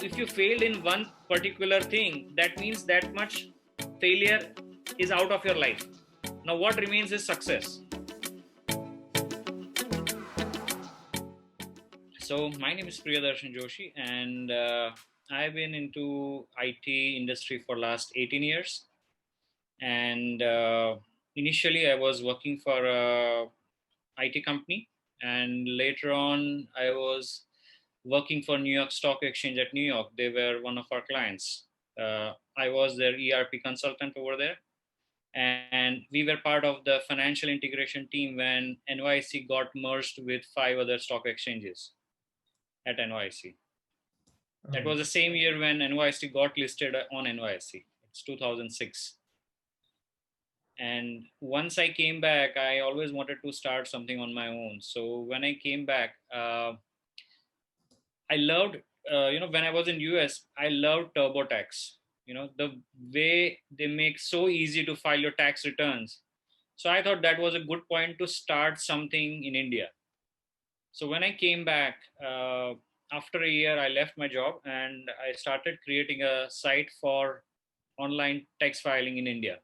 if you failed in one particular thing, that means that much failure is out of your life. Now what remains is success. So my name is Priyadarshan Joshi, and I've been into IT industry for last 18 years. And initially, I was working for a IT company, and later on, I was working for New York Stock Exchange at New York. They were one of our clients. I was their ERP consultant over there, and we were part of the financial integration team when NYC got merged with 5 other stock exchanges at NYC. That was the same year when NYC got listed on NYC. It's 2006. And once I came back, I always wanted to start something on my own. So when I came back, I loved, when I was in US, I loved TurboTax. The way they make so easy to file your tax returns. So I thought that was a good point to start something in India. So when I came back, after a year, I left my job and I started creating a site for online tax filing in India.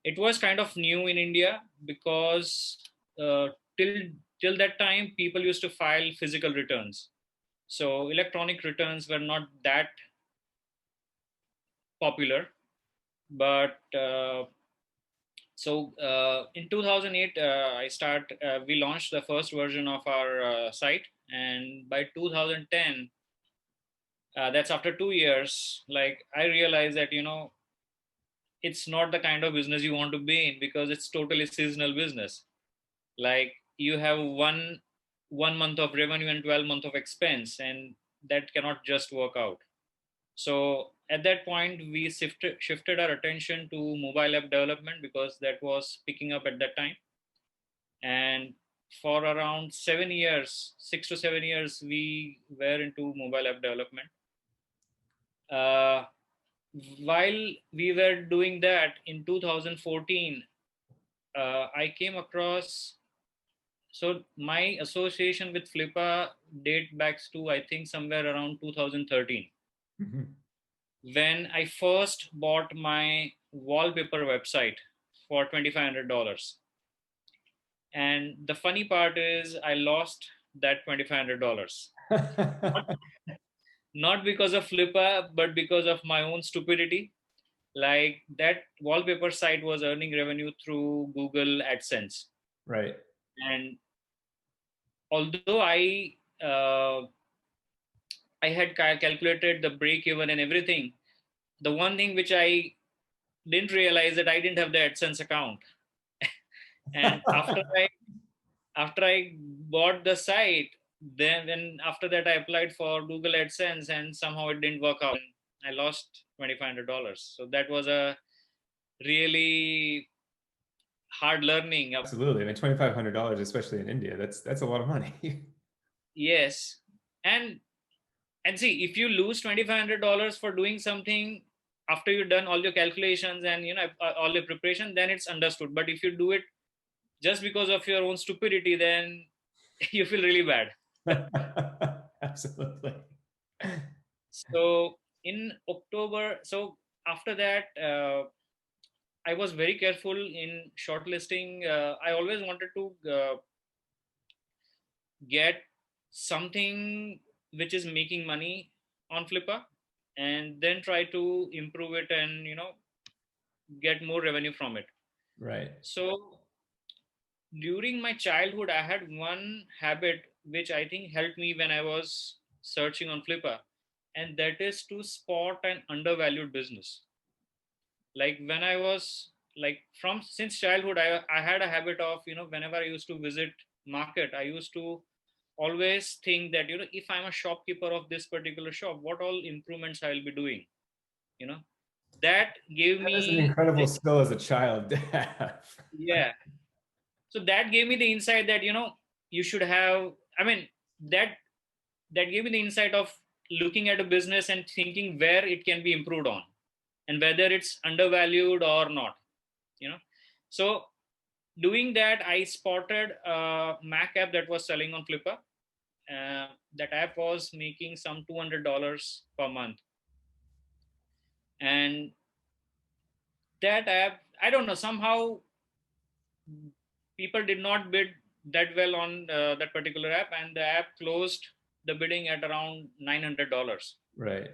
It was kind of new in India because uh, till till that time, people used to file physical returns. So electronic returns were not that popular. But in 2008, we launched the first version of our site, and by 2010, that's after 2 years. Like I realized that it's not the kind of business you want to be in because it's totally seasonal business. Like you have one month of revenue and 12 months of expense, and that cannot just work out. So at that point, we shifted our attention to mobile app development because that was picking up at that time. And for around 7 years, 6 to 7 years, we were into mobile app development. Uh, while we were doing that in 2014, I came across. So my association with Flippa date back to I think somewhere around 2013. Mm-hmm. When I first bought my wallpaper website for $2,500. And the funny part is I lost that $2,500. Not because of Flippa, but because of my own stupidity. Like that wallpaper site was earning revenue through Google AdSense. Right. And although I had calculated the break even and everything, the one thing which I didn't realize that I didn't have the AdSense account. And after I bought the site, then after that I applied for Google AdSense and somehow it didn't work out. I lost $2,500. So that was a really hard learning. Absolutely. I mean, $2,500, especially in India, that's a lot of money. Yes. And see, if you lose $2,500 for doing something after you've done all your calculations and all your preparation, then it's understood. But if you do it just because of your own stupidity, then you feel really bad. Absolutely. So in October, so after that, I was very careful in shortlisting. I always wanted to get something which is making money on Flippa, and then try to improve it and get more revenue from it. Right. So during my childhood, I had one habit which I think helped me when I was searching on Flippa, and that is to spot an undervalued business. Like when I was like from since childhood, I had a habit of whenever I used to visit market, I used to always think that if I'm a shopkeeper of this particular shop, what all improvements I'll be doing. That gave me. That is an incredible skill as a child to have. Yeah. So that gave me the insight that you should have. I mean that gave me the insight of looking at a business and thinking where it can be improved on, and whether it's undervalued or not. So doing that, I spotted a Mac app that was selling on Flippa, that app was making some $200 per month. And that app, I don't know, somehow people did not bid that well on that particular app, and the app closed the bidding at around $900. Right.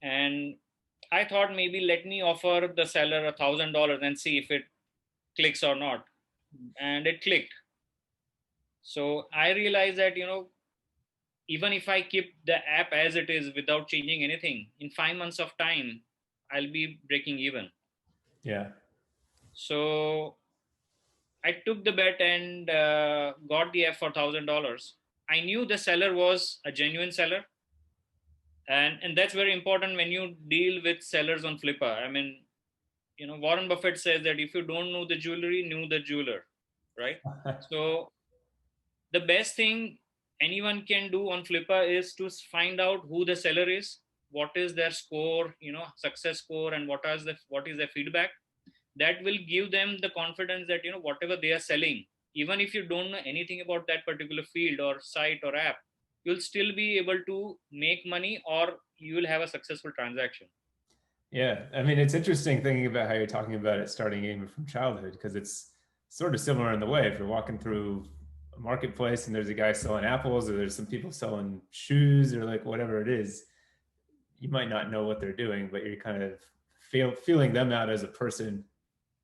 And I thought maybe let me offer the seller $1,000 and see if it clicks or not. And it clicked. So I realized that, even if I keep the app as it is without changing anything, in 5 months of time, I'll be breaking even. Yeah. So I took the bet and got the app for $1,000. I knew the seller was a genuine seller, and that's very important when you deal with sellers on Flippa. I mean, Warren Buffett says that if you don't know the jewelry, know the jeweler, right? So the best thing anyone can do on Flippa is to find out who the seller is, what is their score, success score, and what is their feedback. That will give them the confidence that whatever they are selling, even if you don't know anything about that particular field or site or app, you'll still be able to make money, or you will have a successful transaction. Yeah, I mean, it's interesting thinking about how you're talking about it starting even from childhood, because it's sort of similar in the way. If you're walking through a marketplace and there's a guy selling apples, or there's some people selling shoes, or like whatever it is, you might not know what they're doing, but you're kind of feeling them out as a person,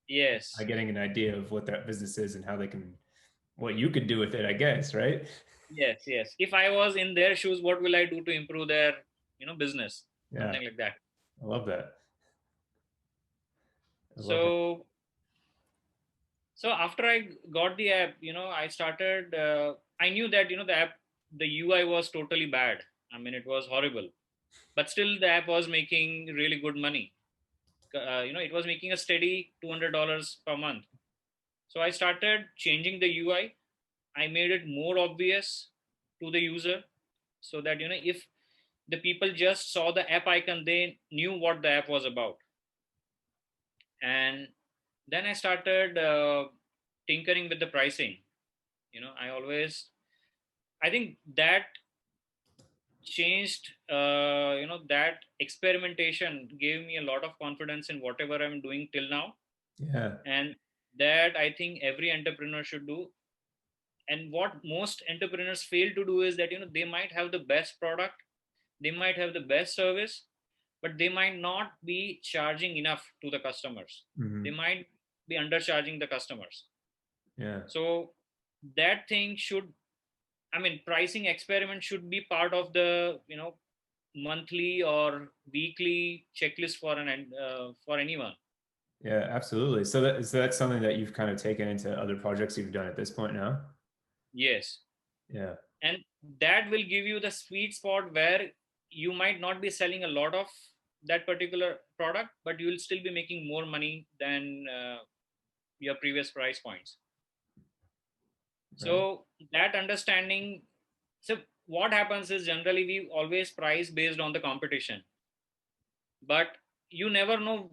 Yes, getting an idea of what that business is and how they can, what you could do with it, I guess, right? yes. If I was in their shoes, what will I do to improve their business, Yeah, something like that. I love that. I love it. So after I got the app, I started I knew that the app, the UI was totally bad. I mean, it was horrible, but still the app was making really good money. It was making a steady $200 per month. So I started changing the UI. I made it more obvious to the user, so that if the people just saw the app icon, they knew what the app was about. And then I started tinkering with the pricing. I think that changed, that experimentation gave me a lot of confidence in whatever I'm doing till now. Yeah. And that I think every entrepreneur should do. And what most entrepreneurs fail to do is that they might have the best product, they might have the best service, but they might not be charging enough to the customers. They Mm-hmm. might be undercharging the customers. Yeah. So that thing should, I mean, pricing experiment should be part of the monthly or weekly checklist for anyone. Yeah, absolutely. So that's something that you've kind of taken into other projects you've done at this point now. Yes, Yeah. and that will give you the sweet spot where you might not be selling a lot of that particular product, but you will still be making more money than your previous price points. Right. So that understanding. So what happens is generally we always price based on the competition, but you never know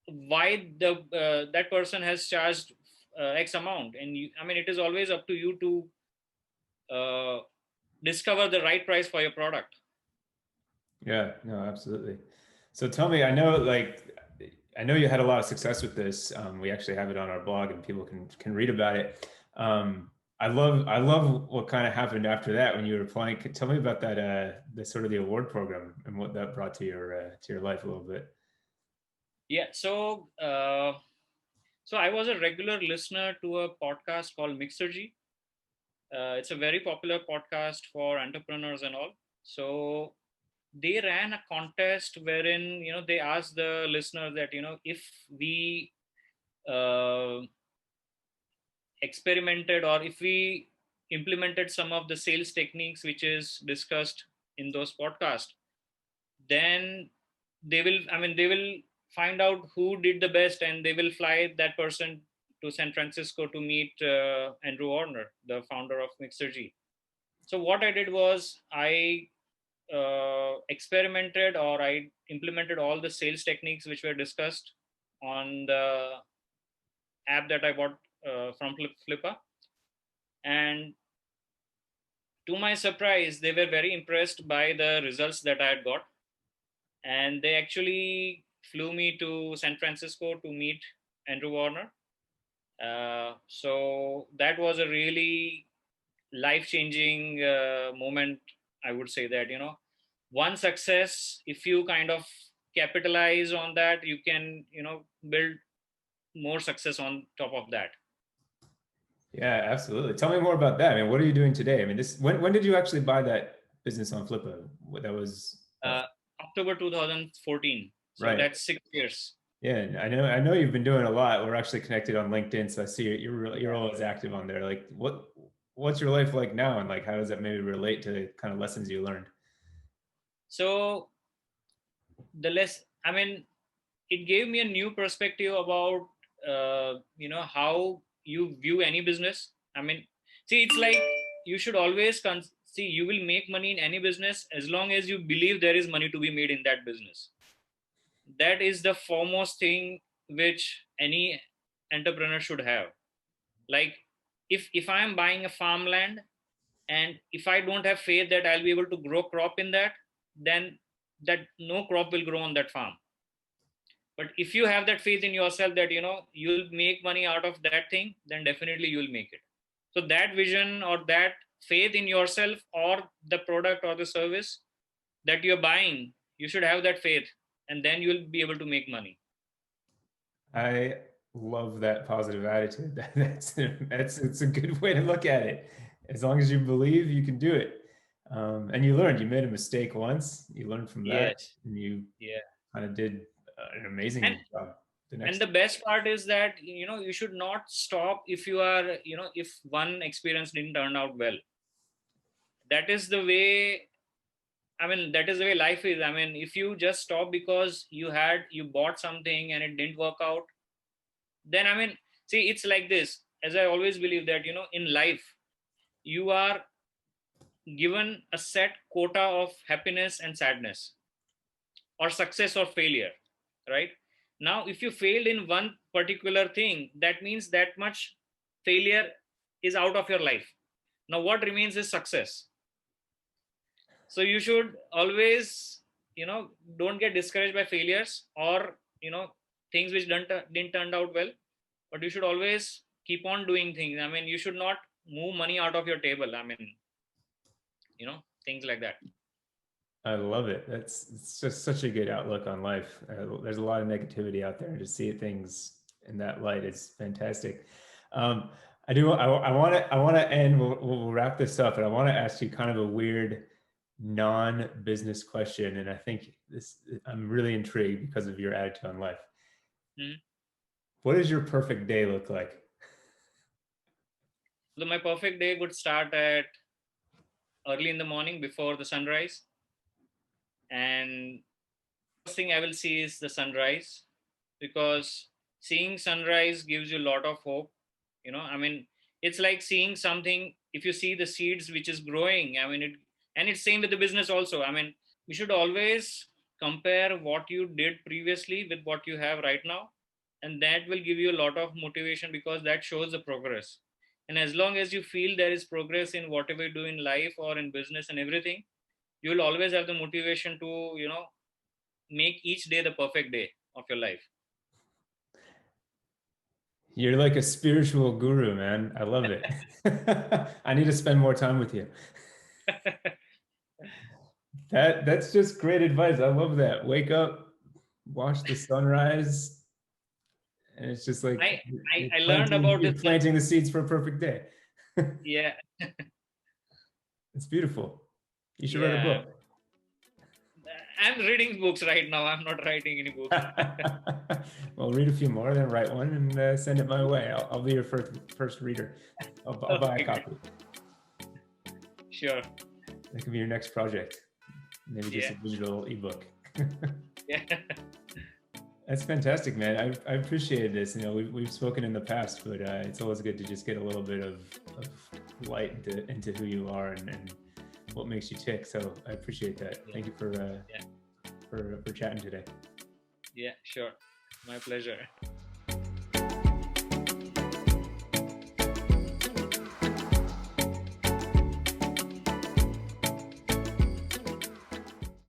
why the that person has charged X amount, and I mean, it is always up to you to uh, discover the right price for your product. Yeah, no, absolutely. So tell me, I know you had a lot of success with this. We actually have it on our blog, and people can read about it. I love what kind of happened after that when you were applying. Tell me about that, the sort of the award program and what that brought to your life a little bit. Yeah. So I was a regular listener to a podcast called Mixergy. It's a very popular podcast for entrepreneurs and all. So they ran a contest wherein they asked the listeners that if we uh, experimented, or if we implemented some of the sales techniques which is discussed in those podcasts, then they will find out who did the best, and they will fly that person to San Francisco to meet Andrew Warner, the founder of Mixergy. So what I did was I experimented, or I implemented all the sales techniques which were discussed on the app that I bought from Flippa. And to my surprise, they were very impressed by the results that I had got, and they actually flew me to San Francisco to meet Andrew Warner. So that was a really life-changing moment. I would say that, one success, if you kind of capitalize on that, you can, build more success on top of that. Yeah, absolutely. Tell me more about that. I mean, what are you doing today? I mean, when did you actually buy that business on Flippa? That was uh, October 2014, so right. that's 6 years. Yeah, I know you've been doing a lot. We're actually connected on LinkedIn, so I see you're always active on there. Like, what's your life like now, and like how does that maybe relate to kind of lessons you learned? So the less, I mean, it gave me a new perspective about how you view any business. I mean, see, it's like you should always see, you will make money in any business as long as you believe there is money to be made in that business. That is the foremost thing which any entrepreneur should have. Like, if I am buying a farmland, and if I don't have faith that I'll be able to grow crop in that, then that no crop will grow on that farm. But if you have that faith in yourself that you'll make money out of that thing, then definitely you'll make it. So that vision, or that faith in yourself, or the product or the service that you're buying, you should have that faith, and then you'll be able to make money. I love that positive attitude. That's it's a good way to look at it. As long as you believe, you can do it. And you learned. You made a mistake once. You learned from that, Yes. and you Yeah. kind of did an and amazing job the and next the time. best part is that you should not stop if you are, if one experience didn't turn out well. That is the way, I mean, that is the way life is. I mean, if you just stop because you bought something and it didn't work out, then, I mean, see, it's like this. As I always believe that, in life, you are given a set quota of happiness and sadness, or success or failure, right? Now, if you failed in one particular thing, that means that much failure is out of your life. Now, what remains is success. So you should always, don't get discouraged by failures, or things which didn't turn out well, but you should always keep on doing things. I mean, you should not move money out of your table. I mean, things like that. I love it. It's just such a good outlook on life. There's a lot of negativity out there, and to see things in that light is fantastic. Um, I do. I want to. I want to end. We'll wrap this up, and I want to ask you kind of a weird, non-business question. And I think this. I'm really intrigued because of your attitude on life. Mhm. What does your perfect day look like? So my perfect day would start at early in the morning before the sunrise, and first thing I will see is the sunrise, because seeing sunrise gives you a lot of hope. I mean, it's like seeing something. If you see the seeds which is growing, I mean it, and it's same with the business also. I mean, we should always compare what you did previously with what you have right now, and that will give you a lot of motivation, because that shows the progress. And as long as you feel there is progress in whatever you do in life or in business and everything, you will always have the motivation to make each day the perfect day of your life. You're like a spiritual guru, man. I love it. I need to spend more time with you. That's just great advice. I love that. Wake up, watch the sunrise, and it's just like I, I learned about you're this. planting the seeds for a perfect day. Yeah. It's beautiful. You should write a Yeah. book. I'm reading books right now. I'm not writing any books. Well, read a few more, then write one and send it my way. I'll be your first reader. I'll buy a Okay, great. copy. Sure. That could be your next project. Maybe just Yeah. a digital ebook. Yeah. That's fantastic, man. I appreciate this. We've spoken in the past, but it's always good to just get a little bit of light into who you are and what makes you tick. So I appreciate that. Yeah. Thank you for Yeah. for chatting today. Yeah. Sure. My pleasure.